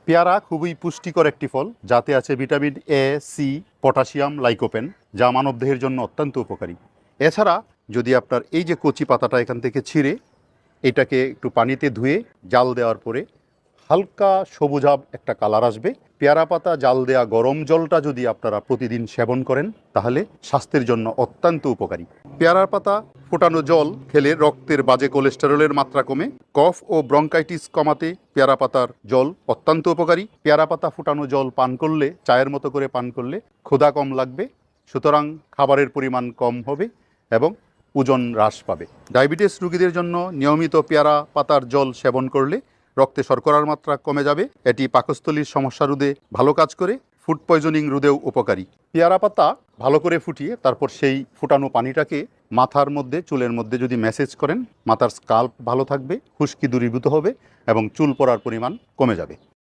পেয়ারা খুবই পুষ্টিকর একটি ফল, যাতে আছে vitamin A, C, potassium, lycopene, যা মানবদেহের জন্য অত্যন্ত উপকারী। এছাড়া যদি আপনার এই যে কচি পাতাটা এখান থেকে ছিঁড়ে এটাকে একটু পানিতে ধুয়ে জাল দেওয়ার পরে হালকা সবুজাভ একটা কালার আসবে, পেয়ারা পাতা জাল দেওয়া গরম জলটা যদি আপনারা প্রতিদিন সেবন করেন তাহলে স্বাস্থ্যের জন্য অত্যন্ত উপকারী। পেয়ারার পাতা ফোটানো জল খেলে রক্তের বাজে কোলেস্টেরলের মাত্রা কমে, কফ ও ব্রঙ্কাইটিস কমাতে পেয়ারা পাতার জল অত্যন্ত উপকারী। পেয়ারা পাতা ফোটানো জল পান করলে, চায়ের মতো করে পান করলে ক্ষুধা কম লাগবে, সুতরাং খাবারের পরিমাণ কম হবে এবং ওজন হ্রাস পাবে। ডায়াবেটিস রোগীদের জন্য নিয়মিত পেয়ারা পাতার জল সেবন করলে রক্তে শর্করার মাত্রা কমে যাবে। এটি পাকস্থলীর সমস্যা রোধে ভালো কাজ করে, ফুড পয়জনিং রোধেও উপকারী। পেয়ারা পাতা ভালো করে ফুটিয়ে তারপর সেই ফুটানো পানিটাকে মাথার মধ্যে, চুলের মধ্যে যদি ম্যাসেজ করেন, মাথার স্কাল্প ভালো থাকবে, খুশকি দূরীভূত হবে এবং চুল পড়ার পরিমাণ কমে যাবে।